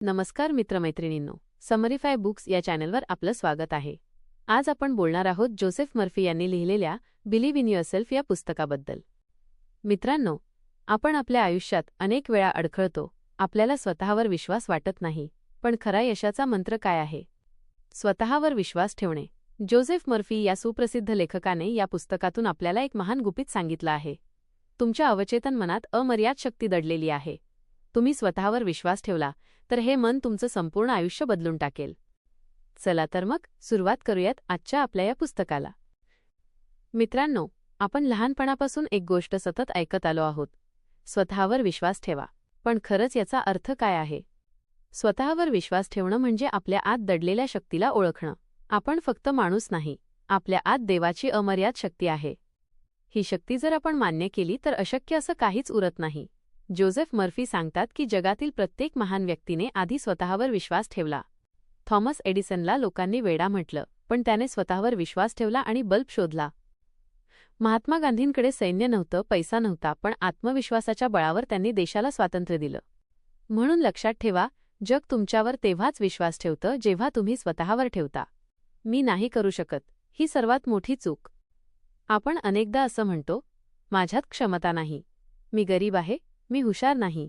नमस्कार मित्रमैत्रिणींनो, समरीफाय बुक्स या चॅनलवर आपलं स्वागत आहे. आज आपण बोलणार आहोत जोसेफ मर्फी यांनी लिहिलेल्या बिलीव्ह इन युअरसेल्फ या पुस्तकाबद्दल. मित्रांनो, आपण आपल्या आयुष्यात अनेक वेळा अडखळतो. आपल्याला स्वतःवर विश्वास वाटत नाही. पण खरा यशाचा मंत्र काय आहे? स्वतःवर विश्वास ठेवणे. जोसेफ मर्फी या सुप्रसिद्ध लेखकाने या पुस्तकातून आपल्याला एक महान गुपित सांगितलं आहे. तुमच्या अवचेतन मनात अमर्याद शक्ती दडलेली आहे. तुम्ही स्वतःवर विश्वास ठेवला तर हे मन तुमचं संपूर्ण आयुष्य बदलून टाकेल. चला तर मग सुरुवात करूयात आजच्या आपल्या या पुस्तकाला. मित्रांनो, आपण लहानपणापासून एक गोष्ट सतत ऐकत आलो आहोत. स्वतःवर विश्वास ठेवा. पण खरंच याचा अर्थ काय आहे? स्वतःवर विश्वास ठेवणं म्हणजे आपल्या आत दडलेल्या शक्तीला ओळखणं. आपण फक्त माणूस नाही, आपल्या आत देवाची अमर्याद शक्ती आहे. ही शक्ती जर आपण मान्य केली तर अशक्य असं काहीच उरत नाही. जोसेफ मर्फी सांगतात की जगातील प्रत्येक महान व्यक्तीने आधी स्वतःवर विश्वास ठेवला. थॉमस एडिसनला लोकांनी वेडा म्हटलं, पण त्याने स्वतःवर विश्वास ठेवला आणि बल्ब शोधला. महात्मा गांधींकडे सैन्य नव्हतं, पैसा नव्हता, पण आत्मविश्वासाच्या बळावर त्यांनी देशाला स्वातंत्र्य दिलं. म्हणून लक्षात ठेवा, जग तुमच्यावर तेव्हाच विश्वास ठेवतं जेव्हा तुम्ही स्वतःवर ठेवता. मी नाही करू शकत, ही सर्वात मोठी चूक. आपण अनेकदा असं म्हणतो, माझ्यात क्षमता नाही, मी गरीब आहे, मी हुशार नाही,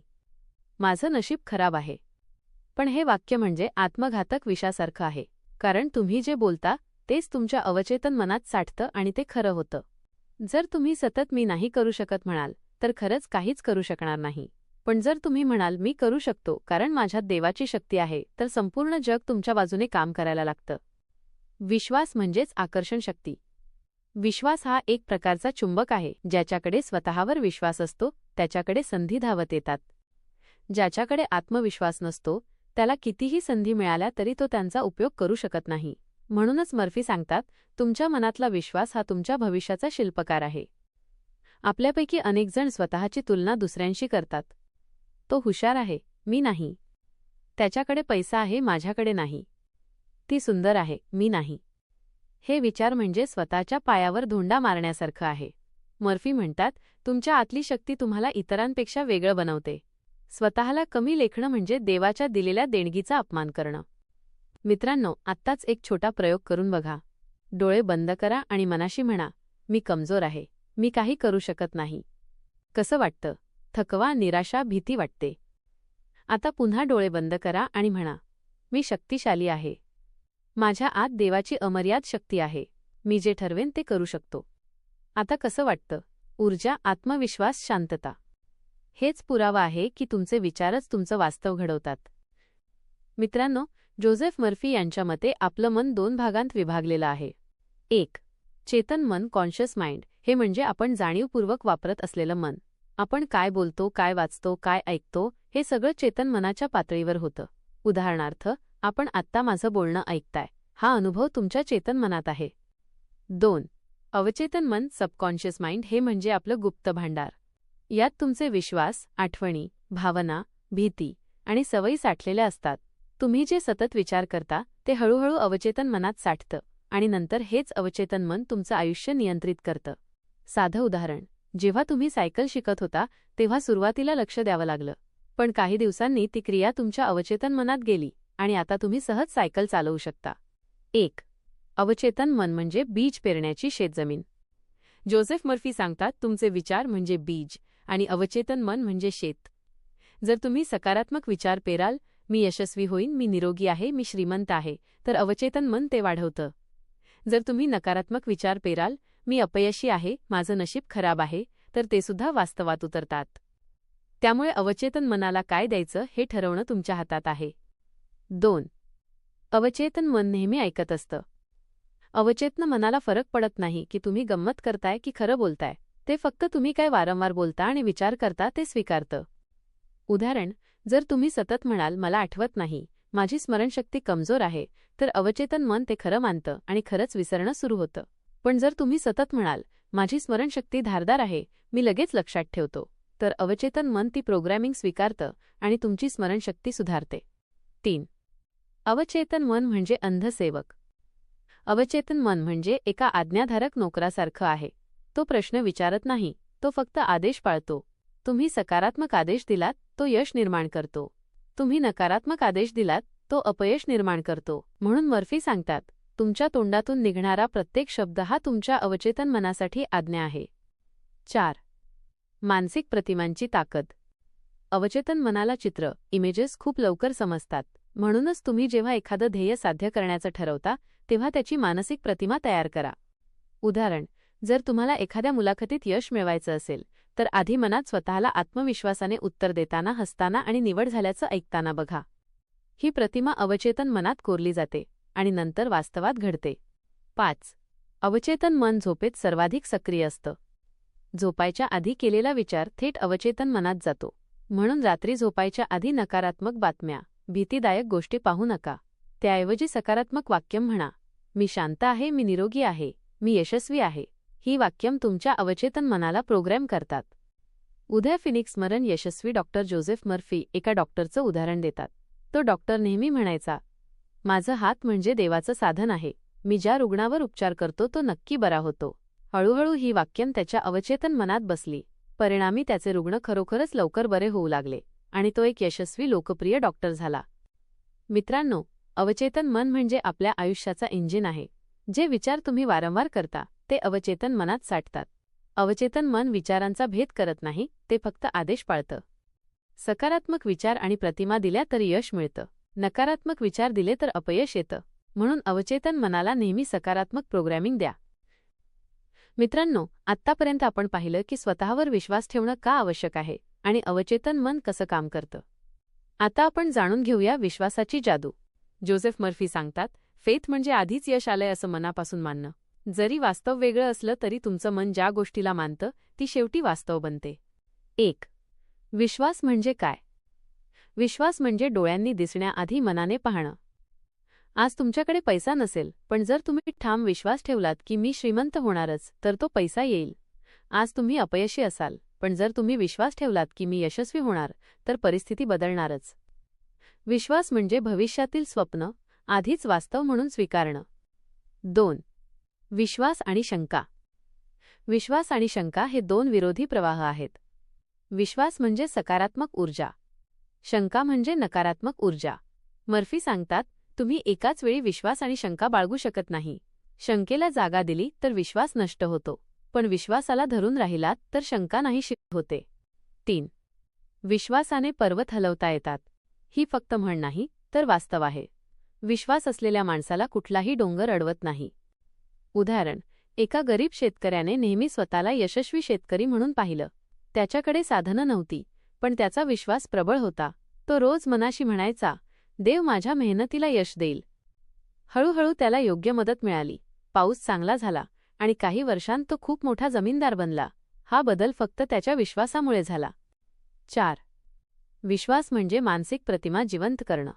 माझं नशीब खराब आहे. पण हे वाक्य म्हणजे आत्मघातक विषासारखं आहे. कारण तुम्ही जे बोलता तेच तुमच्या अवचेतन मनात साठतं आणि ते खरं होतं. जर तुम्ही सतत मी नाही करू शकत म्हणाल तर खरंच काहीच करू शकणार नाही. पण जर तुम्ही म्हणाल मी करू शकतो कारण माझ्यात देवाची शक्ती आहे, तर संपूर्ण जग तुमच्या बाजूने काम करायला लागतं. विश्वास म्हणजेच आकर्षण शक्ती. विश्वास हा एक प्रकारचा चुंबक आहे. ज्याच्याकडे स्वतःवर विश्वास असतो त्याच्याकडे संधी धावत येतात. ज्याच्याकडे आत्मविश्वास नसतो त्याला कितीही संधी मिळाल्या तरी तो त्यांचा उपयोग करू शकत नाही. म्हणूनच मर्फी सांगतात, तुमच्या मनातला विश्वास हा तुमच्या भविष्याचा शिल्पकार आहे. आपल्यापैकी अनेक जण स्वतःची तुलना दुसऱ्यांशी करतात. तो हुशार आहे, मी नाही. त्याच्याकडे पैसा आहे, माझ्याकडे नाही. ती सुंदर आहे, मी नाही. हे विचार म्हणजे स्वतःच्या पायावर धोंडा मारण्यासारखं आहे. मर्फी म्हणतात, तुमच्या आतली शक्ती तुम्हाला इतरांपेक्षा वेगळं बनवते. स्वतःला कमी लेखणं म्हणजे देवाच्या दिलेल्या देणगीचा अपमान करणं. मित्रांनो, आत्ताच एक छोटा प्रयोग करून बघा. डोळे बंद करा आणि मनाशी म्हणा, मी कमजोर आहे, मी काही करू शकत नाही. कसं वाटतं? थकवा, निराशा, भीती वाटते. आता पुन्हा डोळे बंद करा आणि म्हणा, मी शक्तिशाली आहे. माझ्या आत देवाची अमर्याद शक्ती आहे. मी जे ठरवेन ते करू शकतो. आता कसं वाटतं? ऊर्जा, आत्मविश्वास, शांतता. हेच पुरावा आहे की तुमचे विचारच तुमचं वास्तव घडवतात. मित्रांनो, जोसेफ मर्फी यांच्या मते आपलं मन 2 भागांत विभागलेलं आहे. 1. चेतन मन, कॉन्शियस माइंड. हे म्हणजे आपण जाणीवपूर्वक वापरत असलेलं मन. आपण काय बोलतो, काय वाचतो, काय ऐकतो, हे सगळं चेतन मनाच्या पातळीवर होतं. उदाहरणार्थ, आपण आत्ता माझं बोलणं ऐकताय, हा अनुभव तुमच्या चेतन मनात आहे. 2. अवचेतन मन, सबकॉन्शियस माइंड. हे म्हणजे आपलं गुप्त भांडार. यात तुमचे विश्वास, आठवणी, भावना, भीती आणि सवयी साठलेल्या असतात. तुम्ही जे सतत विचार करता ते हळूहळू अवचेतन मनात साठतं आणि नंतर हेच अवचेतन मन तुमचं आयुष्य नियंत्रित करतं. साधं उदाहरण, जेव्हा तुम्ही सायकल शिकत होता तेव्हा सुरुवातीला लक्ष द्यावं लागलं. पण काही दिवसांनी ती क्रिया तुमच्या अवचेतन मनात गेली आणि आता तुम्ही सहज सायकल चालवू शकता. 1. अवचेतन मन म्हणजे बीज पेरण्याची शेतजमीन. जोसेफ मर्फी सांगतात, तुमचे विचार म्हणजे बीज आणि अवचेतन मन म्हणजे शेत. जर तुम्ही सकारात्मक विचार पेराल, मी यशस्वी होईन, मी निरोगी आहे, मी श्रीमंत आहे, तर अवचेतन मन ते वाढवतं. जर तुम्ही नकारात्मक विचार पेराल, मी अपयशी आहे, माझं नशीब खराब आहे, तर ते सुद्धा वास्तवात उतरतात. त्यामुळे अवचेतन मनाला काय द्यायचं हे ठरवणं तुमच्या हातात आहे. 2. अवचेतन मन नेहमी ऐकत असतं. अवचेतन मनाला फरक पडत नाही की तुम्ही गंमत करताय की खरं बोलताय. ते फक्त तुम्ही काय वारंवार बोलता आणि विचार करता ते स्वीकारतं. उदाहरण, जर तुम्ही सतत म्हणाल मला आठवत नाही, माझी स्मरणशक्ती कमजोर आहे, तर अवचेतन मन ते खरं मानतं आणि खरंच विसरणं सुरू होतं. पण जर तुम्ही सतत म्हणाल माझी स्मरणशक्ती धारदार आहे, मी लगेच लक्षात ठेवतो, तर अवचेतन मन ती प्रोग्रॅमिंग स्वीकारतं आणि तुमची स्मरणशक्ती सुधारते. 3. अवचेतन मन म्हणजे अंध सेवक. अवचेतन मन म्हणजे एका आज्ञाधारक नोकरासारखं आहे. तो प्रश्न विचारत नाही, तो फक्त आदेश पाळतो. तुम्ही सकारात्मक आदेश दिलात, तो यश निर्माण करतो. तुम्ही नकारात्मक आदेश दिलात तो अपयश निर्माण करतो. म्हणून मर्फी सांगतात, तुमच्या तोंडातून निघणारा प्रत्येक शब्द हा तुमच्या अवचेतन मनासाठी आज्ञा आहे. 4. मानसिक प्रतिमांची ताकद. अवचेतन मनाला चित्र, इमेजेस खूप लवकर समजतात. म्हणूनच तुम्ही जेव्हा एखादं ध्येय साध्य करण्याचं ठरवता तेव्हा त्याची मानसिक प्रतिमा तयार करा. उदाहरण, जर तुम्हाला एखाद्या मुलाखतीत यश मिळवायचं असेल तर आधी मनात स्वतःला आत्मविश्वासाने उत्तर देताना, हसताना आणि निवड झाल्याचं ऐकताना बघा. ही प्रतिमा अवचेतन मनात कोरली जाते आणि नंतर वास्तवात घडते. 5. अवचेतन मन झोपेत सर्वाधिक सक्रिय असतं. झोपायच्या आधी केलेला विचार थेट अवचेतन मनात जातो. म्हणून रात्री झोपायच्या आधी नकारात्मक बातम्या, भीतीदायक गोष्टी पाहू नका. त्याऐवजी सकारात्मक वाक्यम म्हणा. मी शांत आहे, मी निरोगी आहे, मी यशस्वी आहे. ही वाक्यम तुमच्या अवचेतन मनाला प्रोग्रॅम करतात. उदय फिनिक्स स्मरण यशस्वी डॉक्टर जोसेफ मर्फी एका डॉक्टरचं उदाहरण देतात. तो डॉक्टर नेहमी म्हणायचा, माझं हात म्हणजे देवाचं साधन आहे. मी ज्या रुग्णावर उपचार करतो तो नक्की बरा होतो. हळूहळू ही वाक्यम त्याच्या अवचेतन मनात बसली. परिणामी त्याचे रुग्ण खरोखरच लवकर बरे होऊ लागले आणि तो एक यशस्वी लोकप्रिय डॉक्टर झाला. मित्रांनो, अवचेतन मन म्हणजे आपल्या आयुष्याचा इंजिन आहे. जे विचार तुम्ही वारंवार करता ते अवचेतन मनात साठतात. अवचेतन मन विचारांचा भेद करत नाही, ते फक्त आदेश पाळतं. सकारात्मक विचार आणि प्रतिमा दिल्या तर यश मिळतं. नकारात्मक विचार दिले तर अपयश येतं. म्हणून अवचेतन मनाला नेहमी सकारात्मक प्रोग्रॅमिंग द्या. मित्रांनो, आत्तापर्यंत आपण पाहिलं की स्वतःवर विश्वास ठेवणं का आवश्यक आहे आणि अवचेतन मन कसं काम करतं. आता आपण जाणून घेऊया विश्वासाची जादू. जोसेफ मर्फी सांगतात, फेथ म्हणजे आधीच यश आलंय असं मनापासून मानणं. जरी वास्तव वेगळं असलं तरी तुमचं मन ज्या गोष्टीला मानतं ती शेवटी वास्तव बनते. 1. विश्वास म्हणजे काय? विश्वास म्हणजे डोळ्यांनी दिसण्याआधी मनाने पाहणं. आज तुमच्याकडे पैसा नसेल, पण जर तुम्ही ठाम विश्वास ठेवलात की मी श्रीमंत होणारच, तर तो पैसा येईल. आज तुम्ही अपयशी असाल, पण जर तुम्ही विश्वास ठेवलात की मी यशस्वी होणार, तर परिस्थिती बदलणारच. विश्वास म्हणजे भविष्यातील स्वप्न आधीच वास्तव म्हणून स्वीकारणं. 2. विश्वास आणि शंका. विश्वास आणि शंका हे दोन विरोधी प्रवाह आहेत. विश्वास म्हणजे सकारात्मक ऊर्जा, शंका म्हणजे नकारात्मक ऊर्जा. मर्फी सांगतात, तुम्ही एकाच वेळी विश्वास आणि शंका बाळगू शकत नाही. शंकेला जागा दिली तर विश्वास नष्ट होतो, पण विश्वासाला धरून राहिलात तर शंका नाहीशी होते. 3. विश्वासाने पर्वत हलवता येतात. ही फक्त म्हण नाही, तर वास्तव आहे. विश्वास असलेल्या माणसाला कुठलाही डोंगर अडवत नाही. उदाहरण, एका गरीब शेतकऱ्याने नेहमी स्वतःला यशस्वी शेतकरी म्हणून पाहिलं. त्याच्याकडे साधनं नव्हती, पण त्याचा विश्वास प्रबळ होता. तो रोज मनाशी म्हणायचा, देव माझ्या मेहनतीला यश देईल. हळूहळू त्याला योग्य मदत मिळाली, पाऊस चांगला झाला आणि काही वर्षांत तो खूप मोठा जमीनदार बनला. हा बदल फक्त त्याच्या विश्वासामुळे झाला. 4. विश्वास म्हणजे मानसिक प्रतिमा जिवंत करणं.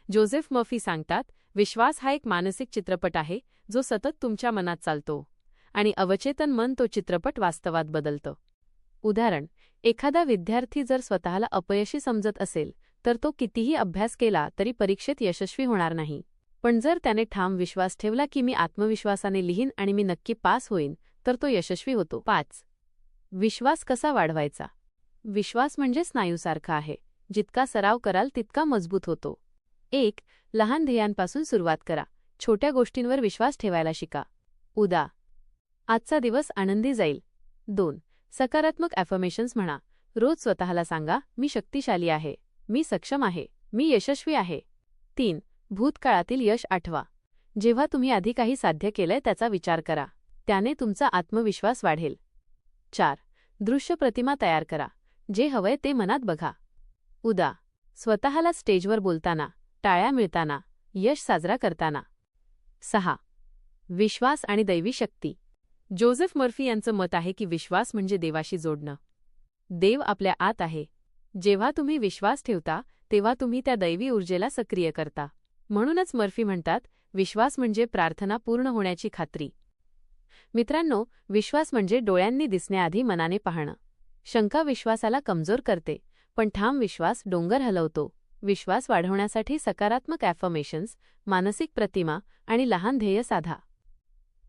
जोसेफ मर्फी सांगतात, विश्वास हा एक मानसिक चित्रपट आहे जो सतत तुमच्या मनात चालतो आणि अवचेतन मन तो चित्रपट वास्तवात बदलतं. उदाहरण, एखादा विद्यार्थी जर स्वतःला अपयशी समजत असेल तर तो कितीही अभ्यास केला तरी परीक्षेत यशस्वी होणार नाही. पण जर त्याने ठाम विश्वास ठेवला की मी आत्मविश्वासाने लिहीन आणि मी नक्की पास होईन, तर तो यशस्वी होतो. 5. विश्वास कसा वाढवायचा? विश्वास म्हणजे स्नायूसारखा आहे. जितका सराव कराल तितका मजबूत होतो. 1. लहान ध्येयांपासून सुरुवात करा. छोट्या गोष्टींवर विश्वास ठेवायला शिका. उदा. आजचा दिवस आनंदी जाईल. 2. सकारात्मक ॲफर्मेशन्स म्हणा. रोज स्वतःला सांगा, मी शक्तिशाली आहे, मी सक्षम आहे, मी यशस्वी आहे. 3. भूतकाळातील यश आठवा. जेव्हा तुम्ही आधी काही साध्य केलंय त्याचा विचार करा. त्याने तुमचा आत्मविश्वास वाढेल. 4. दृश्य प्रतिमा तयार करा. जे हवंय ते मनात बघा. उदा. स्वतःला स्टेजवर बोलताना, टाळ्या मिळताना, यश साजरा करताना. 6. विश्वास आणि दैवी शक्ती. जोसेफ मर्फी यांचं मत आहे की विश्वास म्हणजे देवाशी जोडणं. देव आपल्या आत आहे. जेव्हा तुम्ही विश्वास ठेवता तेव्हा तुम्ही त्या दैवी ऊर्जेला सक्रिय करता. म्हणूनच मर्फी म्हणतात, विश्वास म्हणजे प्रार्थना पूर्ण होण्याची खात्री. मित्रांनो, विश्वास म्हणजे डोळ्यांनी दिसण्याआधी मनाने पाहणं. शंका विश्वासाला कमजोर करते, पण ठाम विश्वास डोंगर हलवतो. विश्वास वाढवण्यासाठी सकारात्मक ॲफर्मेशन्स, मानसिक प्रतिमा आणि लहान ध्येय साधा.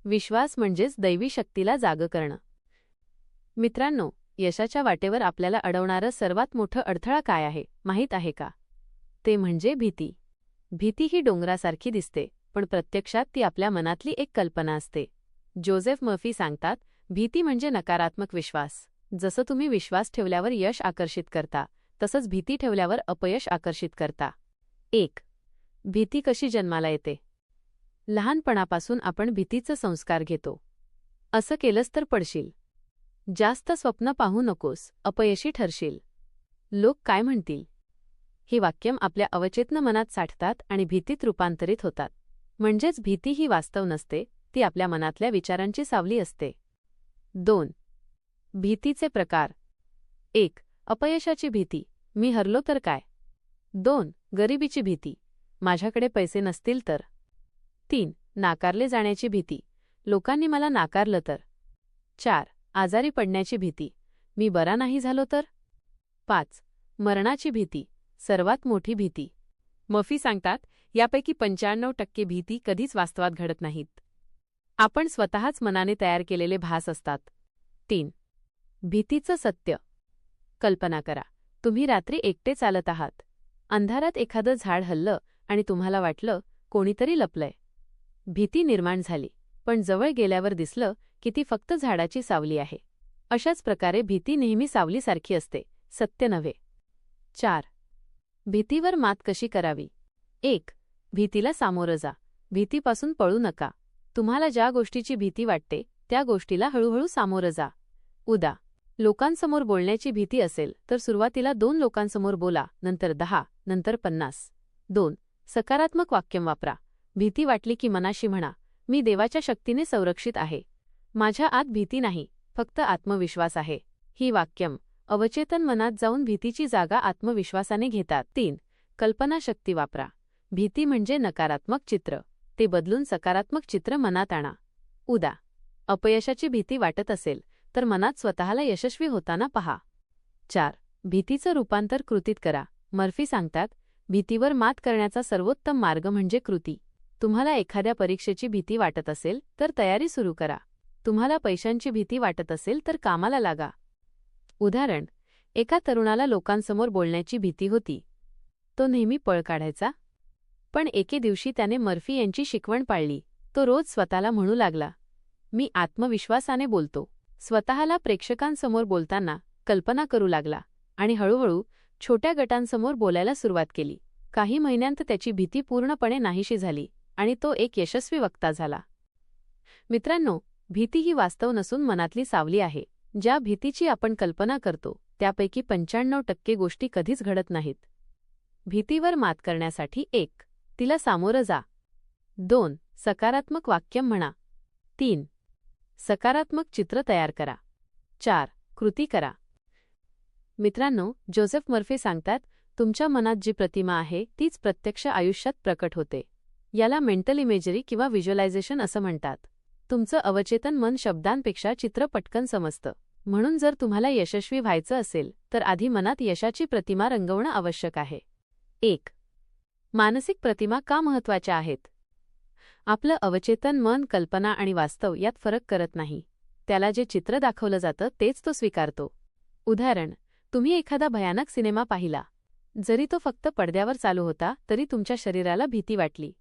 विश्वास म्हणजेच दैवी शक्तीला जागं करणं. मित्रांनो, यशाच्या वाटेवर आपल्याला अडवणारं सर्वात मोठं अडथळा काय आहे, माहीत आहे का? ते म्हणजे भीती. भीती ही डोंगरासारखी दिसते, पण प्रत्यक्षात ती आपल्या मनातली एक कल्पना असते. जोसेफ मर्फी सांगतात, भीती म्हणजे नकारात्मक विश्वास. जसं तुम्ही विश्वास ठेवल्यावर यश आकर्षित करता, तसंच भीती ठेवल्यावर अपयश आकर्षित करता. 1. भीती कशी जन्माला येते? लहानपणापासून आपण भीतीचं संस्कार घेतो. असं केलंस तर पडशील. जास्त स्वप्न पाहू नकोस, अपयशी ठरशील. लोक काय म्हणतील? ही वाक्यं आपल्या अवचेतन मनात साठतात आणि भीतीत रूपांतरित होतात. म्हणजेच भीती ही वास्तव नसते, ती आपल्या मनातल्या विचारांची सावली असते. 2. भीतीचे प्रकार. 1. अपयशाची भीती, मी हरलो तर काय? 2. गरिबीची भीती, माझ्याकडे पैसे नसतील तर? 3. नाकारले जाण्याची भीती, लोकांनी मला नाकारलं तर? 4. आजारी पडण्याची भीती, मी बरा नाही झालो तर? 5. मरणाची भीती, सर्वात मोठी भीती. मर्फी सांगतात, यापैकी 95% भीती कधीच वास्तवात घडत नाहीत. आपण स्वतःच मनाने तयार केलेले भास असतात. 3. भीतीचं सत्य. कल्पना करा, तुम्ही रात्री एकटे चालत आहात. अंधारात एखादं झाड हललं आणि तुम्हाला वाटलं कोणीतरी लपलंय. भीती निर्माण झाली, पण जवळ गेल्यावर दिसलं की ती फक्त झाडाची सावली आहे. अशाच प्रकारे भीती नेहमी सावलीसारखी असते, सत्य नव्हे. 4. भीतीवर मात कशी करावी? 1. भीतीला सामोरं जा. भीतीपासून पळू नका. तुम्हाला ज्या गोष्टीची भीती वाटते त्या गोष्टीला हळूहळू सामोरं जा. उदा. लोकांसमोर बोलण्याची भीती असेल तर सुरुवातीला 2 लोकांसमोर बोला, नंतर 10, नंतर 50. 2. सकारात्मक वाक्यं वापरा. भीती वाटली की मनाशी म्हणा, मी देवाच्या शक्तीने संरक्षित आहे. माझ्या आत भीती नाही, फक्त आत्मविश्वास आहे. ही वाक्यं अवचेतन मनात जाऊन भीतीची जागा आत्मविश्वासाने घेतात. 3. कल्पनाशक्ती वापरा. भीती म्हणजे नकारात्मक चित्र, ते बदलून सकारात्मक चित्र मनात आणा. उदा. अपयशाची भीती वाटत असेल तर मनात स्वतःला यशस्वी होताना पहा. 4. भीतीचं रूपांतर कृतीत करा. मर्फी सांगतात, भीतीवर मात करण्याचा सर्वोत्तम मार्ग म्हणजे कृती. तुम्हाला एखाद्या परीक्षेची भीती वाटत असेल तर तयारी सुरू करा. तुम्हाला पैशांची भीती वाटत असेल तर कामाला लागा. उदाहरण. एका तरुणाला लोकांसमोर बोलण्याची भीती होती. तो नेहमी पळ काढायचा. पण एके दिवशी त्याने मर्फी यांची शिकवण पाळली. तो रोज स्वतःला म्हणू लागला, मी आत्मविश्वासाने बोलतो. स्वतःला प्रेक्षकांसमोर बोलताना कल्पना करू लागला आणि हळूहळू छोट्या गटांसमोर बोलायला सुरुवात केली. काही महिन्यांत त्याची भीती पूर्णपणे नाहीशी झाली आणि तो एक यशस्वी वक्ता झाला. मित्रांनो, भीती ही वास्तव नसून मनातली सावली आहे. ज्या भीतीची आपण कल्पना करतो त्यापैकी 95% गोष्टी कधीच घडत नाहीत. भीतीवर मात करण्यासाठी 1. तिला सामोरं जा. 2. सकारात्मक वाक्य म्हणा. 3. सकारात्मक चित्र तयार करा. 4. कृती करा. मित्रांनो, जोसेफ मर्फी सांगतात, तुमच्या मनात जी प्रतिमा आहे तीच प्रत्यक्ष आयुष्यात प्रकट होते. याला मेंटल इमेजरी किंवा व्हिज्युअलायझेशन असं म्हणतात. तुमचं अवचेतन मन शब्दांपेक्षा चित्र पटकन समजतं. म्हणून जर तुम्हाला यशस्वी व्हायचं असेल तर आधी मनात यशाची प्रतिमा रंगवणं आवश्यक आहे. 1. मानसिक प्रतिमा का महत्त्वाच्या आहेत? आपलं अवचेतन मन कल्पना आणि वास्तव यात फरक करत नाही. त्याला जे चित्र दाखवलं जातं तेच तो स्वीकारतो. उदाहरण. तुम्ही एखादा भयानक सिनेमा पाहिला. जरी तो फक्त पडद्यावर चालू होता तरी तुमच्या शरीराला भीती वाटली.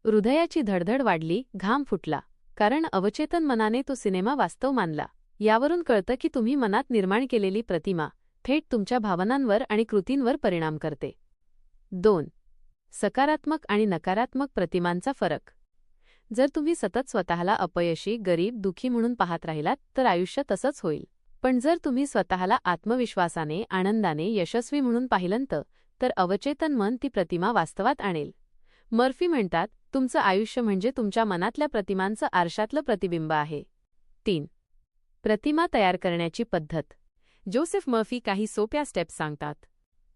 हृदयाची धडधड वाढली, घाम फुटला. कारण अवचेतन मनाने तो सिनेमा वास्तव मानला. यावरून कळतं की तुम्ही मनात निर्माण केलेली प्रतिमा थेट तुमच्या भावनांवर आणि कृतींवर परिणाम करते. 2. सकारात्मक आणि नकारात्मक प्रतिमांचा फरक. जर तुम्ही सतत स्वतःला अपयशी, गरीब, दुःखी म्हणून पाहत राहिलात तर आयुष्य तसंच होईल. पण जर तुम्ही स्वतःला आत्मविश्वासाने, आनंदाने, यशस्वी म्हणून पाहिलंत तर अवचेतन मन ती प्रतिमा वास्तवात आणेल. मर्फी म्हणतात, तुमचं आयुष्य म्हणजे तुमच्या मनातल्या प्रतिमांचं आरशातलं प्रतिबिंब आहे. 3. प्रतिमा तयार करण्याची पद्धत. जोसेफ मर्फी काही सोप्या स्टेप्स सांगतात.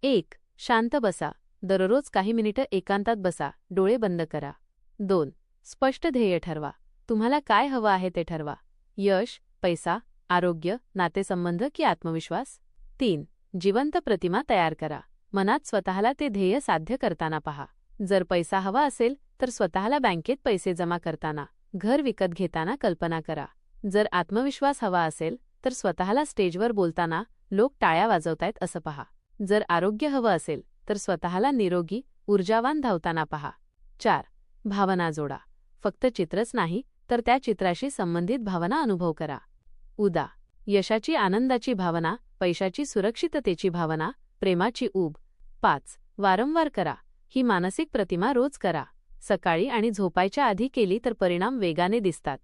1. शांत बसा. दररोज काही मिनिटं एकांतात बसा, डोळे बंद करा. 2. स्पष्ट ध्येय ठरवा. तुम्हाला काय हवं आहे ते ठरवा. यश, पैसा, आरोग्य, नातेसंबंध की आत्मविश्वास? 3. जिवंत प्रतिमा तयार करा. मनात स्वतःला ते ध्येय साध्य करताना पहा. जर पैसा हवा असेल तर स्वतःला बँकेत पैसे जमा करताना, घर विकत घेताना कल्पना करा. जर आत्मविश्वास हवा असेल तर स्वतःला स्टेजवर बोलताना लोक टाळ्या वाजवतायत असं पहा. जर आरोग्य हवं असेल तर स्वतःला निरोगी, ऊर्जावान धावताना पहा. 4. भावना जोडा. फक्त चित्रच नाही, तर त्या चित्राशी संबंधित भावना अनुभव करा. उदा. यशाची आनंदाची भावना, पैशाची सुरक्षिततेची भावना, प्रेमाची ऊब. 5. वारंवार करा. ही मानसिक प्रतिमा रोज करा. सकाळी आणि झोपायच्या आधी केली तर परिणाम वेगाने दिसतात.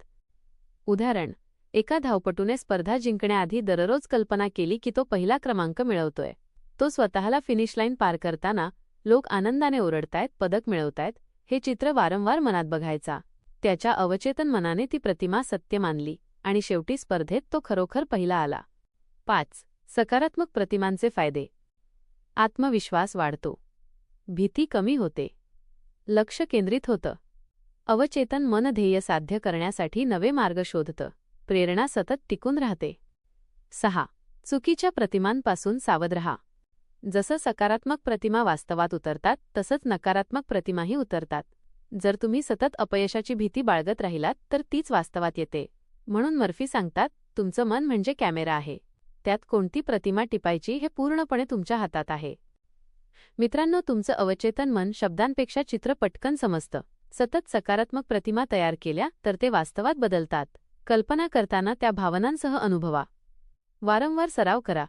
उदाहरण. एका धावपटूने स्पर्धा जिंकण्याआधी दररोज कल्पना केली की तो पहिला क्रमांक मिळवतोय. तो स्वतःला फिनिश लाईन पार करताना लोक आनंदाने ओरडतायत, पदक मिळवतायत, हे चित्र वारंवार मनात बघायचा. त्याच्या अवचेतन मनाने ती प्रतिमा सत्य मानली आणि शेवटी स्पर्धेत तो खरोखर पहिला आला. 5. सकारात्मक प्रतिमांचे फायदे. आत्मविश्वास वाढतो. भीती कमी होते. लक्ष केंद्रित होतं. अवचेतन मन ध्येय साध्य करण्यासाठी नवे मार्ग शोधतं. प्रेरणा सतत टिकून राहते. 6. चुकीच्या प्रतिमांपासून सावध रहा. जसं सकारात्मक प्रतिमा वास्तवात उतरतात तसंच नकारात्मक प्रतिमाही उतरतात. जर तुम्ही सतत अपयशाची भीती बाळगत राहिलात तर तीच वास्तवात येते. म्हणून मर्फी सांगतात, तुमचं मन म्हणजे कॅमेरा आहे. त्यात कोणती प्रतिमा टिपायची हे पूर्णपणे तुमच्या हातात आहे. मित्रांनो, तुमचं अवचेतन मन शब्दांपेक्षा चित्र पटकन समजतं. सतत सकारात्मक प्रतिमा तयार केल्या तर ते वास्तवात बदलतात. कल्पना करताना त्या भावनांसह अनुभवा. वारंवार सराव करा.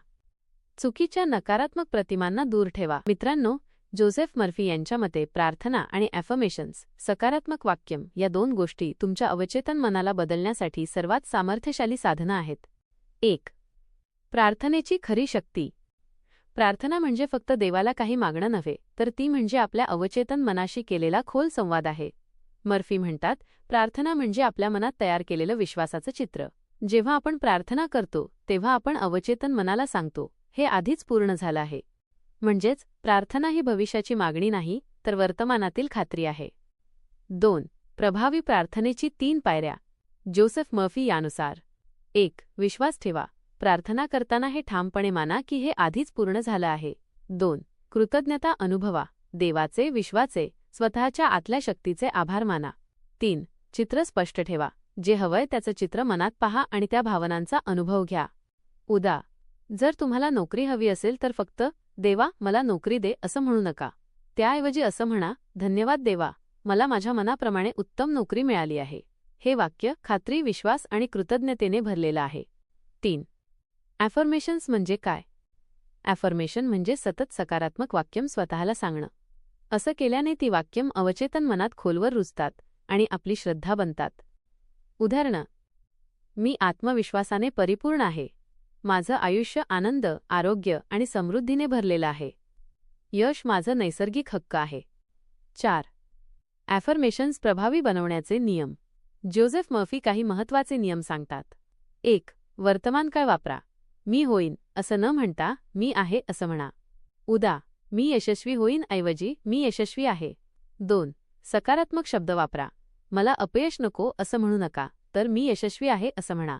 चुकीच्या नकारात्मक प्रतिमांना दूर ठेवा. मित्रांनो, जोसेफ मर्फी यांच्या मते प्रार्थना आणि ॲफर्मेशन्स, सकारात्मक वाक्यम, या 2 गोष्टी तुमच्या अवचेतन मनाला बदलण्यासाठी सर्वात सामर्थ्यशाली साधनं आहेत. 1. प्रार्थनेची खरी शक्ती. प्रार्थना म्हणजे फक्त देवाला काही मागणं नव्हे, तर ती म्हणजे आपल्या अवचेतन मनाशी केलेला खोल संवाद आहे. मर्फी म्हणतात, प्रार्थना म्हणजे आपल्या मनात तयार केलेलं विश्वासाचं चित्र. जेव्हा आपण प्रार्थना करतो तेव्हा आपण अवचेतन मनाला सांगतो, हे आधीच पूर्ण झालं आहे. म्हणजेच प्रार्थना ही भविष्याची मागणी नाही, तर वर्तमानातील खात्री आहे. 2. प्रभावी प्रार्थनेची 3 पायऱ्या. जोसेफ मर्फी यानुसार. 1. विश्वास ठेवा. प्रार्थना करताना हे ठामपणे माना की हे आधीच पूर्ण झालं आहे. 2. कृतज्ञता अनुभवा. देवाचे, विश्वाचे, स्वतःच्या आतल्या शक्तीचे आभार माना. 3. चित्र स्पष्ट ठेवा. जे हवंय त्याचं चित्र मनात पहा आणि त्या भावनांचा अनुभव घ्या. उदा. जर तुम्हाला नोकरी हवी असेल तर फक्त देवा मला नोकरी दे असं म्हणू नका. त्याऐवजी असं म्हणा, धन्यवाद देवा, मला माझ्या मनाप्रमाणे उत्तम नोकरी मिळाली आहे. हे वाक्य खात्री, विश्वास आणि कृतज्ञतेने भरलेलं आहे. 3. ॲफर्मेशन्स म्हणजे काय? ॲफर्मेशन म्हणजे सतत सकारात्मक वाक्यम स्वतःला सांगणं. असं केल्याने ती वाक्यम अवचेतन मनात खोलवर रुजतात आणि आपली श्रद्धा बनतात. उदाहरण. मी आत्मविश्वासाने परिपूर्ण आहे. माझं आयुष्य आनंद, आरोग्य आणि समृद्धीने भरलेलं आहे. यश माझं नैसर्गिक हक्क आहे. 4. ॲफर्मेशन्स प्रभावी बनवण्याचे नियम. जोसेफ मर्फी काही महत्त्वाचे नियम सांगतात. 1. वर्तमानकाळ वापरा. मी होईन असं न म्हणता मी आहे असं म्हणा. उदा. मी यशस्वी होईन ऐवजी मी यशस्वी आहे. 2. सकारात्मक शब्द वापरा. मला अपयश नको असं म्हणू नका, तर मी यशस्वी आहे असं म्हणा.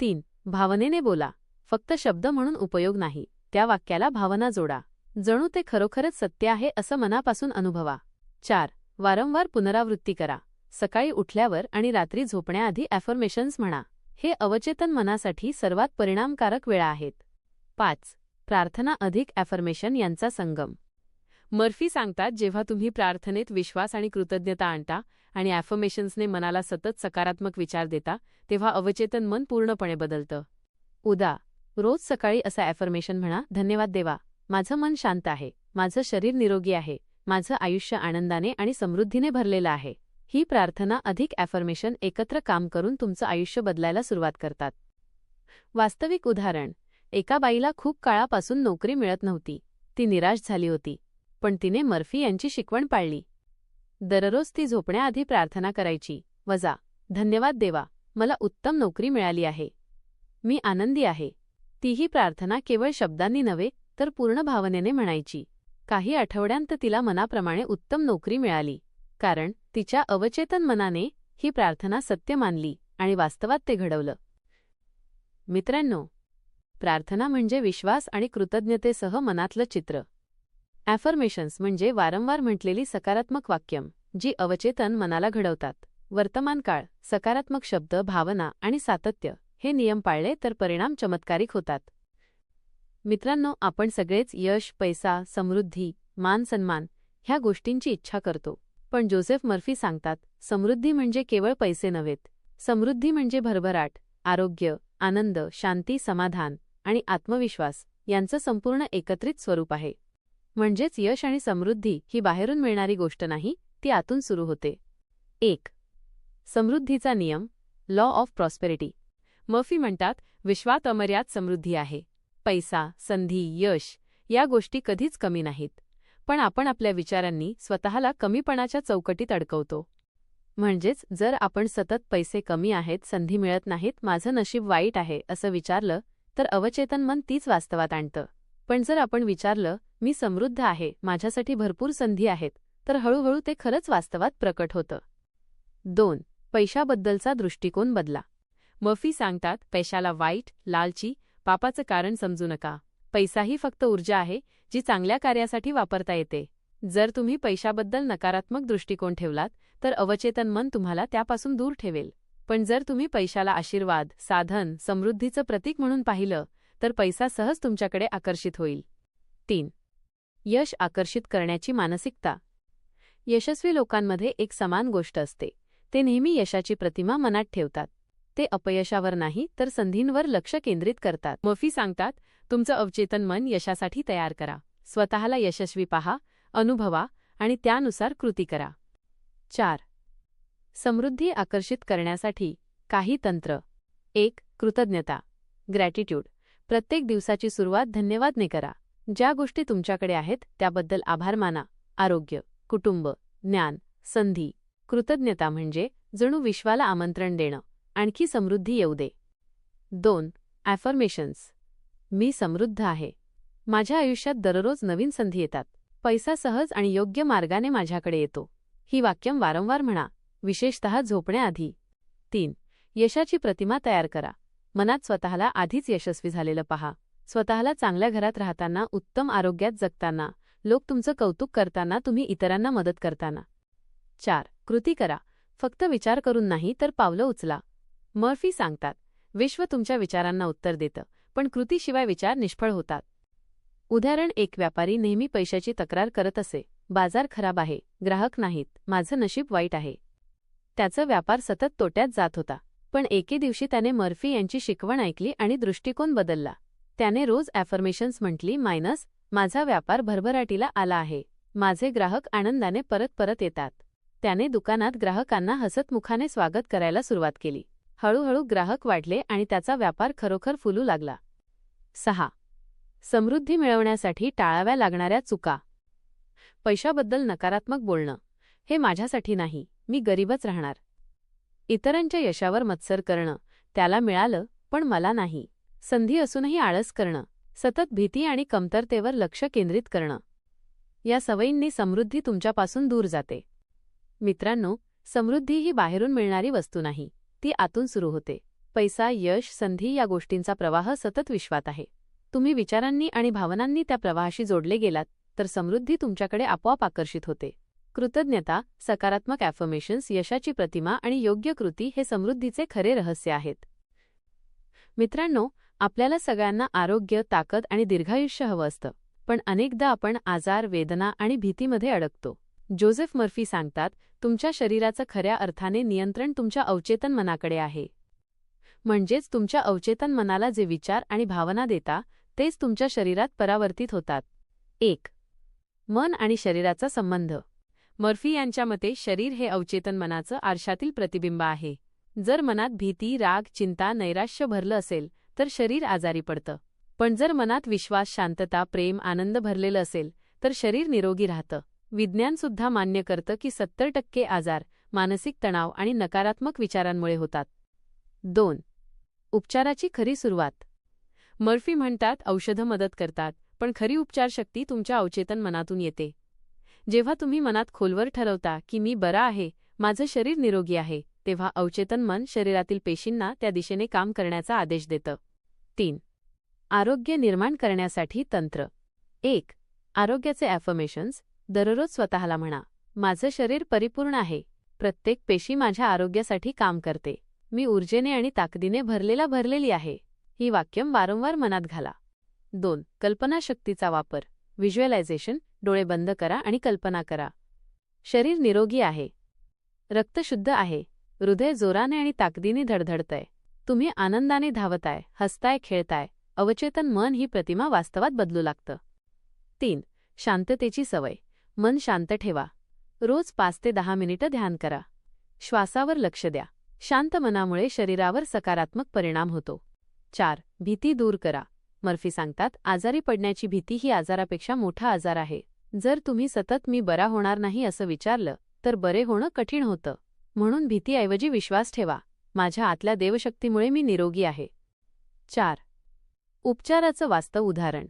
3. भावनेने बोला. फक्त शब्द म्हणून उपयोग नाही, त्या वाक्याला भावना जोडा. जणू ते खरोखरच सत्य आहे असं मनापासून अनुभवा. 4. वारंवार पुनरावृत्ती करा. सकाळी उठल्यावर आणि रात्री झोपण्याआधी ॲफर्मेशन्स म्हणा. हे अवचेतन मनासाठी सर्वात परिणामकारक वेळा आहेत. 5. प्रार्थना अधिक ॲफर्मेशन यांचा संगम. मर्फी सांगतात, जेव्हा तुम्ही प्रार्थनेत विश्वास आणि कृतज्ञता आणता आणि ॲफर्मेशन्सने मनाला सतत सकारात्मक विचार देता, तेव्हा अवचेतन मन पूर्णपणे बदलतं. उदा. रोज सकाळी असं ॲफर्मेशन म्हणा, धन्यवाद देवा, माझं मन शांत आहे, माझं शरीर निरोगी आहे, माझं आयुष्य आनंदाने आणि समृद्धीने भरलेलं आहे. ही प्रार्थना अधिक ॲफर्मेशन एकत्र काम करून तुमचं आयुष्य बदलायला सुरुवात करतात. वास्तविक उदाहरण. एका बाईला खूप काळापासून नोकरी मिळत नव्हती. ती निराश झाली होती. पण तिने मर्फी यांची शिकवण पाळली. दररोज ती झोपण्याआधी प्रार्थना करायची. वजा. धन्यवाद देवा, मला उत्तम नोकरी मिळाली आहे. मी आनंदी आहे. तीही प्रार्थना केवळ शब्दांनी नव्हे तर पूर्ण भावनेने म्हणायची. काही आठवड्यांत तिला मनाप्रमाणे उत्तम नोकरी मिळाली. कारण तिच्या अवचेतन मनाने ही प्रार्थना सत्य मानली आणि वास्तवात ते घडवलं. मित्रांनो, प्रार्थना म्हणजे विश्वास आणि कृतज्ञतेसह मनातलं चित्र. ॲफर्मेशन्स म्हणजे वारंवार म्हटलेली सकारात्मक वाक्यम, जी अवचेतन मनाला घडवतात. वर्तमानकाळ, सकारात्मक शब्द, भावना आणि सातत्य हे नियम पाळले तर परिणाम चमत्कारिक होतात. मित्रांनो, आपण सगळेच यश, पैसा, समृद्धी, मान सन्मान ह्या गोष्टींची इच्छा करतो. पण जोसेफ मर्फी सांगतात, समृद्धी म्हणजे केवळ पैसे नव्हेत. समृद्धी म्हणजे भरभराट, आरोग्य, आनंद, शांती, समाधान आणि आत्मविश्वास यांचं संपूर्ण एकत्रित स्वरूप आहे. म्हणजेच यश आणि समृद्धी ही बाहेरून मिळणारी गोष्ट नाही, ती आतून सुरू होते. 1. समृद्धीचा नियम, लॉ ऑफ प्रॉस्पेरिटी. मर्फी म्हणतात, विश्वात अमर्याद समृद्धी आहे. पैसा, संधी, यश या गोष्टी कधीच कमी नाहीत. पण आपण आपल्या विचारांनी स्वतःला कमीपणाच्या चौकटीत अडकवतो. म्हणजेच जर आपण सतत पैसे कमी आहेत, संधी मिळत नाहीत, माझं नशीब वाईट आहे असं विचारलं तर अवचेतन मन तीच वास्तवात आणतं. पण जर आपण विचारलं, मी समृद्ध आहे, माझ्यासाठी भरपूर संधी आहेत, तर हळूहळू ते खरंच वास्तवात प्रकट होतं. 2. पैशाबद्दलचा दृष्टिकोन बदला. मर्फी सांगतात, पैशाला वाईट, लालची, पापाचं कारण समजू नका. पैसा ही फक्त ऊर्जा आहे जी चांगल्या कार्यासाठी वापरता येते. जर तुम्ही पैशाबद्दल नकारात्मक दृष्टिकोन ठेवलात तर अवचेतन मन तुम्हाला त्यापासून दूर ठेवेल. पण जर तुम्ही पैशाला आशीर्वाद, साधन, समृद्धीचं प्रतीक म्हणून पाहिलं तर पैसा सहज तुमच्याकडे आकर्षित होईल. 3. यश आकर्षित करण्याची मानसिकता. यशस्वी लोकांमध्ये एक समान गोष्ट असते. ते नेहमी यशाची प्रतिमा मनात ठेवतात. ते अपयशावर नाही तर संधींवर लक्ष केंद्रित करतात. मर्फी सांगतात, तुमचं अवचेतन मन यशासाठी तयार करा. स्वतःला यशस्वी पहा, अनुभवा आणि त्यानुसार कृती करा. 4. समृद्धी आकर्षित करण्यासाठी काही तंत्र. 1. कृतज्ञता, ग्रॅटिट्यूड. प्रत्येक दिवसाची सुरुवात धन्यवादने करा. ज्या गोष्टी तुमच्याकडे आहेत त्याबद्दल आभार माना. आरोग्य, कुटुंब, ज्ञान, संधी. कृतज्ञता म्हणजे जणू विश्वाला आमंत्रण देणं, आणखी समृद्धी येऊ दे. 2. ॲफर्मेशन्स. मी समृद्ध आहे. माझ्या आयुष्यात दररोज नवीन संधी येतात. पैसा सहज आणि योग्य मार्गाने माझ्याकडे येतो. ही वाक्यं वारंवार म्हणा, विशेषतः झोपण्याआधी. 3. यशाची प्रतिमा तयार करा. मनात स्वतःला आधीच यशस्वी झालेलं पहा. स्वतःला चांगल्या घरात राहताना, उत्तम आरोग्यात जगताना, लोक तुमचं कौतुक करताना, तुम्ही इतरांना मदत करताना. 4. कृती करा. फक्त विचार करून नाही तर पावलं उचला. मर्फी सांगतात, विश्व तुमच्या विचारांना उत्तर देतं, पण कृतीशिवाय विचार निष्फळ होतात. उदाहरण, एक व्यापारी नेहमी पैशाची तक्रार करत असे. बाजार खराब आहे, ग्राहक नाहीत, माझं नशीब वाईट आहे. त्याचा व्यापार सतत तोट्यात जात होता. पण एके दिवशी त्याने मर्फी यांची शिकवण ऐकली आणि दृष्टिकोन बदलला. त्याने रोज ॲफर्मेशन्स म्हटली, माझा व्यापार भरभराटीला आला आहे. माझे ग्राहक आनंदाने परत परत येतात. त्याने दुकानात ग्राहकांना हसतमुखाने स्वागत करायला सुरुवात केली. हळूहळू ग्राहक वाढले आणि त्याचा व्यापार खरोखर फुलू लागला. 6. समृद्धी मिळवण्यासाठी टाळाव्या लागणाऱ्या चुका. पैशाबद्दल नकारात्मक बोलणं. हे माझ्यासाठी नाही, मी गरीबच राहणार. इतरांच्या यशावर मत्सर करणं. त्याला मिळालं पण मला नाही. संधी असूनही आळस करणं. सतत भीती आणि कमतरतेवर लक्ष केंद्रित करणं. या सवयींनी समृद्धी तुमच्यापासून दूर जाते. मित्रांनो, समृद्धी ही बाहेरून मिळणारी वस्तू नाही, ती आतून सुरू होते. पैसा, यश, संधी या गोष्टींचा प्रवाह सतत विश्वात आहे. तुम्ही विचारांनी आणि भावनांनी त्या प्रवाहाशी जोडले गेलात तर समृद्धी तुमच्याकडे आपोआप आकर्षित होते. कृतज्ञता, सकारात्मक ॲफर्मेशन्स, यशाची प्रतिमा आणि योग्य कृती हे समृद्धीचे खरे रहस्य आहेत. मित्रांनो, आपल्याला सगळ्यांना आरोग्य, ताकद आणि दीर्घायुष्य हवं असतं. पण अनेकदा आपण आजार, वेदना आणि भीतीमध्ये अडकतो. जोसेफ मर्फी सांगतात, तुमच्या शरीराचं खऱ्या अर्थाने नियंत्रण तुमच्या अवचेतन मनाकडे आहे. म्हणजेच तुमच्या अवचेतन मनाला जे विचार आणि भावना देता तेच तुमच्या शरीरात परावर्तित होतात. 1. मन आणि शरीराचा संबंध. मर्फी यांच्या मते शरीर हे अवचेतन मनाचं आरशातील प्रतिबिंब आहे. जर मनात भीती, राग, चिंता, नैराश्य भरलं असेल तर शरीर आजारी पडतं. पण जर मनात विश्वास, शांतता, प्रेम, आनंद भरलेलं असेल तर शरीर निरोगी राहतं. विज्ञानसुद्धा मान्य करतं की 70% आजार मानसिक तणाव आणि नकारात्मक विचारांमुळे होतात. 2. उपचाराची खरी सुरुवात. मर्फी म्हणतात, औषधं मदत करतात, पण खरी उपचारशक्ती तुमच्या अवचेतन मनातून येते. जेव्हा तुम्ही मनात खोलवर ठरवता की मी बरा आहे, माझं शरीर निरोगी आहे, तेव्हा अवचेतन मन शरीरातील पेशींना त्या दिशेने काम करण्याचा आदेश देतं. 3. आरोग्य निर्माण करण्यासाठी तंत्र. 1. आरोग्याचे ॲफर्मेशन्स. दररोज स्वतःला म्हणा, माझं शरीर परिपूर्ण आहे, प्रत्येक पेशी माझ्या आरोग्यासाठी काम करते, मी ऊर्जेने आणि ताकदीने भरलेली आहे. ही वाक्यं वारंवार मनात घाला. 2. कल्पनाशक्तीचा वापर. व्हिज्युअलायझेशन, डोळे बंद करा आणि कल्पना करा. शरीर निरोगी आहे. रक्त शुद्ध आहे. हृदय जोराने आणि ताकदीने धडधडतंय. तुम्ही आनंदाने धावताय, हसताय, खेळताय. अवचेतन मन ही प्रतिमा वास्तवात बदलू लागतं. 3. शांततेची सवय. मन शांत ठेवा. रोज 5 ते 10 मिनिटं ध्यान करा. श्वासावर लक्ष द्या. शांत मनामुळे शरीरावर सकारात्मक परिणाम होतो. 4. भीती दूर करा. मर्फी सांगतात, आजारी पडण्याची भीती ही आजारापेक्षा मोठा आजार आहे. जर तुम्ही सतत मी बरा होणार नाही असं विचारलं तर बरे होणं कठीण होतं. म्हणून भीतीऐवजी विश्वास ठेवा. माझ्या आतल्या देवशक्तीमुळे मी निरोगी आहे. 4. उपचाराचं वास्तव उदाहरण.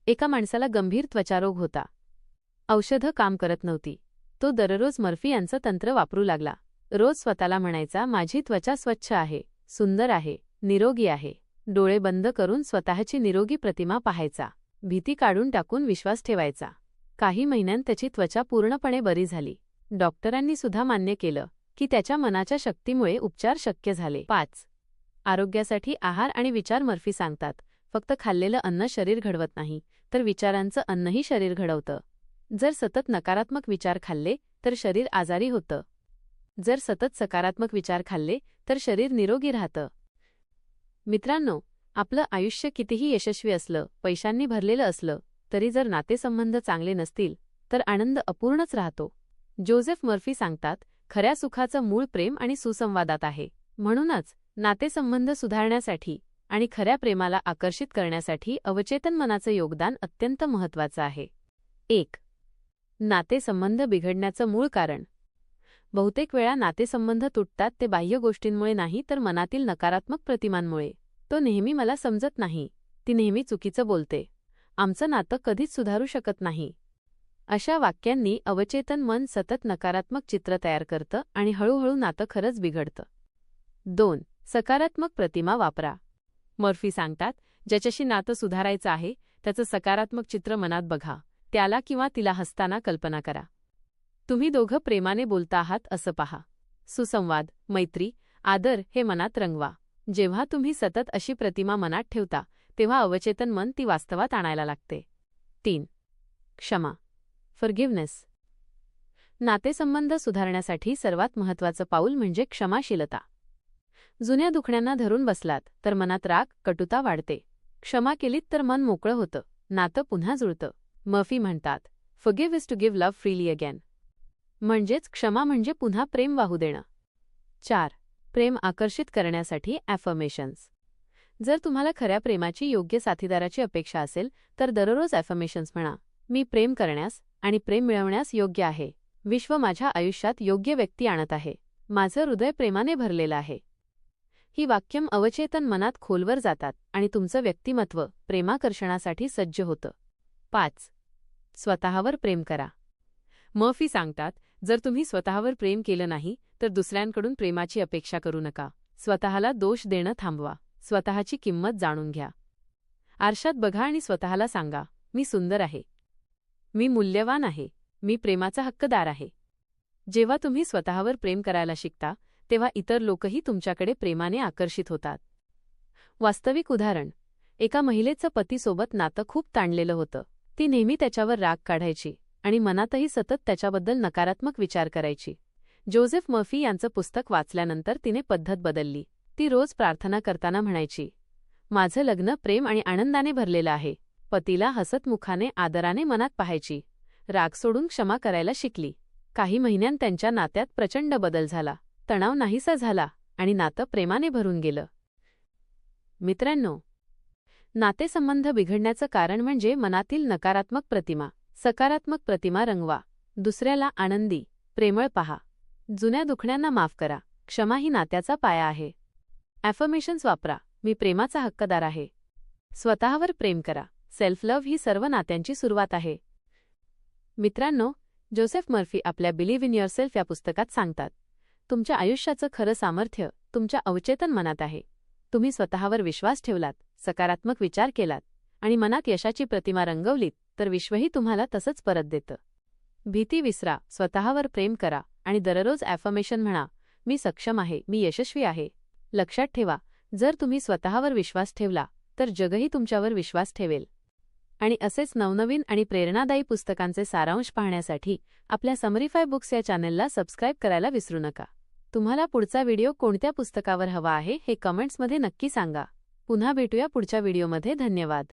एका माणसाला गंभीर त्वचारोग होता. औषधं काम करत नव्हती. तो दररोज मर्फी यांचं तंत्र वापरू लागला. रोज स्वतःला म्हणायचा, माझी त्वचा स्वच्छ आहे, सुंदर आहे, निरोगी आहे. डोळे बंद करून स्वतःची निरोगी प्रतिमा पाहायचा. भीती काढून टाकून विश्वास ठेवायचा. काही महिन्यांत त्याची त्वचा पूर्णपणे बरी झाली. डॉक्टरांनी सुद्धा मान्य केलं की त्याच्या मनाच्या शक्तीमुळे उपचार शक्य झाले. 5. आरोग्यासाठी आहार आणि विचार. मर्फी सांगतात, फक्त खाल्लेलं अन्न शरीर घडवत नाही, तर विचारांचं अन्नही शरीर घडवतं. जर सतत नकारात्मक विचार खाल्ले तर शरीर आजारी होतं. जर सतत सकारात्मक विचार खाल्ले तर शरीर निरोगी राहतं. मित्रांनो, आपलं आयुष्य कितीही यशस्वी असलं, पैशांनी भरलेलं असलं, तरी जर नातेसंबंध चांगले नसतील तर आनंद अपूर्णच राहतो. जोसेफ मर्फी सांगतात, खऱ्या सुखाचं मूळ प्रेम आणि सुसंवादात आहे. म्हणूनच नातेसंबंध सुधारण्यासाठी आणि खऱ्या प्रेमाला आकर्षित करण्यासाठी अवचेतन मनाचं योगदान अत्यंत महत्त्वाचं आहे. 1. नातेसंबंध बिघडण्याचं मूळ कारण. बहुतेक वेळा नातेसंबंध तुटतात ते बाह्य गोष्टींमुळे नाही तर मनातील नकारात्मक प्रतिमांमुळे. तो नेहमी मला समजत नाही, ती नेहमी चुकीचं बोलते, आमचं नातं कधीच सुधारू शकत नाही. अशा वाक्यांनी अवचेतन मन सतत नकारात्मक चित्र तयार करतं आणि हळूहळू नातं खरंच बिघडतं. 2. सकारात्मक प्रतिमा वापरा. मर्फी सांगतात, ज्याच्याशी नातं सुधारायचं आहे त्याचं सकारात्मक चित्र मनात बघा. त्याला किंवा तिला हसताना कल्पना करा. तुम्ही दोघं प्रेमाने बोलता आहात असं पहा. सुसंवाद, मैत्री, आदर हे मनात रंगवा. जेव्हा तुम्ही सतत अशी प्रतिमा मनात ठेवता तेव्हा अवचेतन मन ती वास्तवात आणायला लागते. 3. क्षमा, फॉरगिव्हनेस. नातेसंबंध सुधारण्यासाठी सर्वात महत्त्वाचं पाऊल म्हणजे क्षमाशीलता. जुन्या दुखण्यांना धरून बसलात तर मनात राग, कटुता वाढते. क्षमा केलीत तर मन मोकळं होतं, नातं पुन्हा जुळतं. मर्फी म्हणतात, forgive is to give love freely again. म्हणजेच क्षमा म्हणजे पुन्हा प्रेम वाहू देणं. 4. प्रेम आकर्षित करण्यासाठी ॲफर्मेशन्स. जर तुम्हाला खऱ्या प्रेमाची, योग्य साथीदाराची अपेक्षा असेल तर दररोज ॲफर्मेशन्स म्हणा. मी प्रेम करण्यास आणि प्रेम मिळवण्यास योग्य आहे. विश्व माझ्या आयुष्यात योग्य व्यक्ती आणत आहे. माझं हृदय प्रेमाने भरलेलं आहे. ही वाक्यम अवचेतन मनात खोलवर जातात आणि तुमचं व्यक्तिमत्व प्रेमाकर्षणासाठी सज्ज होतं. 5. स्वतःवर प्रेम करा. मर्फी सांगतात, जर तुम्ही स्वतःवर प्रेम केलं नाही तर दुसऱ्यांकडून प्रेमाची अपेक्षा करू नका. स्वतःला दोष देणं थांबवा. स्वतःची किंमत जाणून घ्या. आरशात बघा आणि स्वतःला सांगा, मी सुंदर आहे, मी मूल्यवान आहे, मी प्रेमाचा हक्कदार आहे. जेव्हा तुम्ही स्वतःवर प्रेम करायला शिकता तेव्हा इतर लोकही तुमच्याकडे प्रेमाने आकर्षित होतात. वास्तविक उदाहरण. एका महिलेचं पतीसोबत नातं खूप ताणलेलं होतं. ती नेहमी त्याच्यावर राग काढायची आणि मनातही सतत त्याच्याबद्दल नकारात्मक विचार करायची. जोसेफ मर्फी यांचं पुस्तक वाचल्यानंतर तिने पद्धत बदलली. ती रोज प्रार्थना करताना म्हणायची, माझं लग्न प्रेम आणि आनंदाने भरलेलं आहे. पतीला हसतमुखाने, आदराने मनात पाहायची. राग सोडून क्षमा करायला शिकली. काही महिन्यांत त्यांच्या नात्यात प्रचंड बदल झाला. तणाव नाहीसा झाला आणि नातं प्रेमाने भरून गेलं. मित्रांनो, नातेसंबंध बिघडण्याचं कारण म्हणजे मनातील नकारात्मक प्रतिमा. सकारात्मक प्रतिमा रंगवा. दुसऱ्याला आनंदी, प्रेमळ पहा. जुन्या दुखण्यांना माफ करा. क्षमा ही नात्याचा पाया आहे. ॲफर्मेशन्स वापरा. मी प्रेमाचा हक्कदार आहे. स्वतःवर प्रेम करा. सेल्फ लव्ह ही सर्व नात्यांची सुरुवात आहे. मित्रांनो, जोसेफ मर्फी आपल्या बिलीव्ह इन युअरसेल्फ या पुस्तकात सांगतात, तुमच्या आयुष्याचं खरं सामर्थ्य तुमच्या अवचेतन मनात आहे. तुम्ही स्वतःवर विश्वास ठेवलात, सकारात्मक विचार केलात आणि मनात यशाची प्रतिमा रंगवलीत तर विश्वही तुम्हाला तसंच परत देतं. भीती विसरा, स्वतःवर प्रेम करा आणि दररोज ॲफर्मेशन म्हणा, मी सक्षम आहे, मी यशस्वी आहे. लक्षात ठेवा, जर तुम्ही स्वतःवर विश्वास ठेवला तर जगही तुमच्यावर विश्वास ठेवेल. आणि असेच नवनवीन आणि प्रेरणादायी पुस्तकांचे सारांश पाहण्यासाठी आपल्या समरीफाय बुक्स या चॅनलला सबस्क्राईब करायला विसरू नका. तुम्हाला पुढचा व्हिडिओ कोणत्या पुस्तकावर हवा आहे हे कमेंट्समध्ये नक्की सांगा. पुन्हा भेटूया पुढच्या व्हिडिओमध्ये. धन्यवाद.